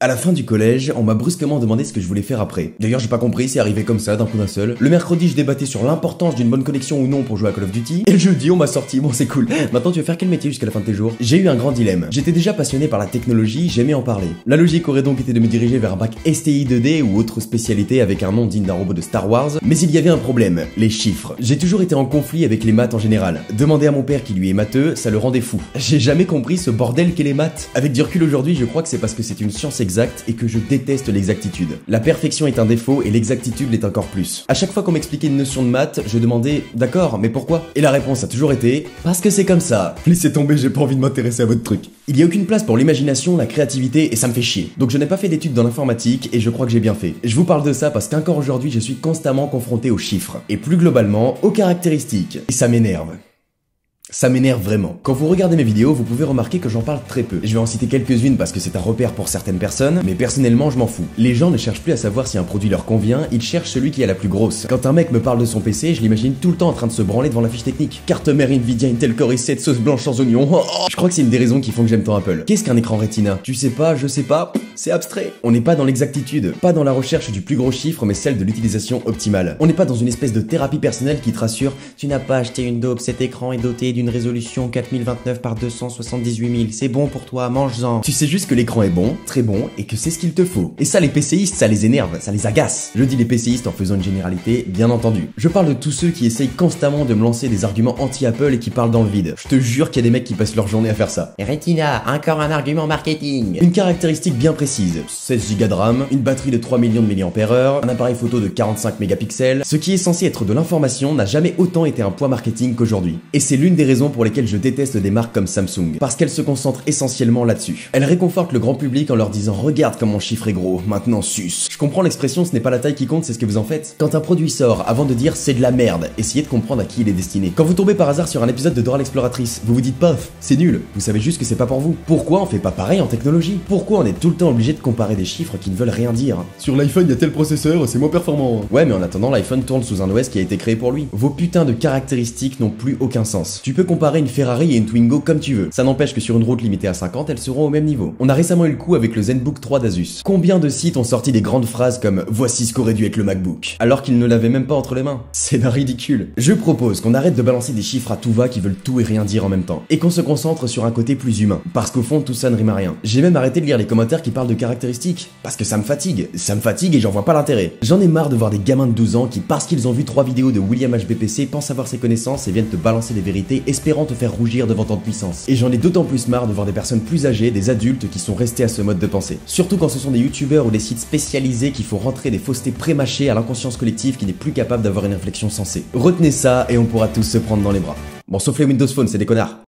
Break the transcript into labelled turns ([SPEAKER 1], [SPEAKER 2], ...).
[SPEAKER 1] À la fin du collège, on m'a brusquement demandé ce que je voulais faire après. D'ailleurs, j'ai pas compris, c'est arrivé comme ça, d'un coup d'un seul. Le mercredi, je débattais sur l'importance d'une bonne connexion ou non pour jouer à Call of Duty. Et le jeudi, on m'a sorti, bon c'est cool. Maintenant, tu veux faire quel métier jusqu'à la fin de tes jours? J'ai eu un grand dilemme. J'étais déjà passionné par la technologie, j'aimais en parler. La logique aurait donc été de me diriger vers un bac STI 2D ou autre spécialité avec un nom digne d'un robot de Star Wars. Mais il y avait un problème, les chiffres. J'ai toujours été en conflit avec les maths en général. Demander à mon père qui lui est matheux, ça le rendait fou. J'ai jamais compris ce bordel qu'est les maths. Avec du recul aujourd'hui, je crois que c'est parce que c'est une science exacte et que je déteste l'exactitude. La perfection est un défaut et l'exactitude l'est encore plus. À chaque fois qu'on m'expliquait une notion de maths, je demandais « D'accord, mais pourquoi ?» Et la réponse a toujours été « Parce que c'est comme ça. » Laissez tomber, j'ai pas envie de m'intéresser à votre truc. Il y a aucune place pour l'imagination, la créativité et ça me fait chier. Donc je n'ai pas fait d'études dans l'informatique et je crois que j'ai bien fait. Je vous parle de ça parce qu'encore aujourd'hui, je suis constamment confronté aux chiffres et plus globalement aux caractéristiques. Et ça m'énerve. Ça m'énerve vraiment. Quand vous regardez mes vidéos, vous pouvez remarquer que j'en parle très peu. Je vais en citer quelques-unes parce que c'est un repère pour certaines personnes, mais personnellement je m'en fous. Les gens ne cherchent plus à savoir si un produit leur convient, ils cherchent celui qui a la plus grosse. Quand un mec me parle de son PC, je l'imagine tout le temps en train de se branler devant la fiche technique. Carte mère Nvidia Intel Core i7 sauce blanche sans oignon. Je crois que c'est une des raisons qui font que j'aime tant Apple. Qu'est-ce qu'un écran Retina? Tu sais pas, je sais pas, c'est abstrait. On n'est pas dans l'exactitude, pas dans la recherche du plus gros chiffre, mais celle de l'utilisation optimale. On n'est pas dans une espèce de thérapie personnelle qui te rassure, tu n'as pas acheté une daube, cet écran est doté d'une résolution 4029 par 278 000, c'est bon pour toi, mange-en. Tu sais juste que l'écran est bon, très bon, et que c'est ce qu'il te faut. Et ça, les PCistes, ça les énerve, ça les agace. Je dis les PCistes en faisant une généralité, bien entendu. Je parle de tous ceux qui essayent constamment de me lancer des arguments anti-Apple et qui parlent dans le vide. Je te jure qu'il y a des mecs qui passent leur journée à faire ça. Retina, encore un argument marketing. Une caractéristique bien précise, 16 Go de RAM, une batterie de 3 millions de mAh, un appareil photo de 45 mégapixels. Ce qui est censé être de l'information n'a jamais autant été un poids marketing qu'aujourd'hui. Et c'est l'une des raisons pour lesquelles je déteste des marques comme Samsung, parce qu'elles se concentrent essentiellement là-dessus. Elles réconfortent le grand public en leur disant « Regarde comme mon chiffre est gros, maintenant suce ». Je comprends l'expression « ce n'est pas la taille qui compte, c'est ce que vous en faites ». Quand un produit sort, avant de dire « c'est de la merde », essayez de comprendre à qui il est destiné. Quand vous tombez par hasard sur un épisode de Dora l'exploratrice, vous vous dites « Paf, c'est nul », vous savez juste que c'est pas pour vous. Pourquoi on fait pas pareil en technologie? Pourquoi on est tout le temps obligé de comparer des chiffres qui ne veulent rien dire? Sur l'iPhone, il y a tel processeur, c'est moins performant. Ouais, mais en attendant, l'iPhone tourne sous un OS qui a été créé pour lui. Vos putains de caractéristiques n'ont plus aucun sens. Tu peux comparer une Ferrari et une Twingo comme tu veux. Ça n'empêche que sur une route limitée à 50, elles seront au même niveau. On a récemment eu le coup avec le ZenBook 3 d'Asus. Combien de sites ont sorti des grandes phrases comme « Voici ce qu'aurait dû être le MacBook », alors qu'ils ne l'avaient même pas entre les mains. C'est d'un ridicule. Je propose qu'on arrête de balancer des chiffres à tout va qui veulent tout et rien dire en même temps, et qu'on se concentre sur un côté plus humain, parce qu'au fond tout ça ne rime à rien. J'ai même arrêté de lire les commentaires qui parlent de caractéristiques, parce que ça me fatigue et j'en vois pas l'intérêt. J'en ai marre de voir des gamins de 12 ans qui, parce qu'ils ont vu 3 vidéos de William HBPC, pensent avoir ses connaissances et viennent te balancer des vérités espérant te faire rougir devant tant de puissance. Et j'en ai d'autant plus marre de voir des personnes plus âgées, des adultes qui sont restés à ce mode de pensée. Surtout quand ce sont des youtubeurs ou des sites spécialisés qui font rentrer des faussetés prémâchées à l'inconscience collective qui n'est plus capable d'avoir une réflexion sensée. Retenez ça et on pourra tous se prendre dans les bras. Bon, sauf les Windows Phone, c'est des connards.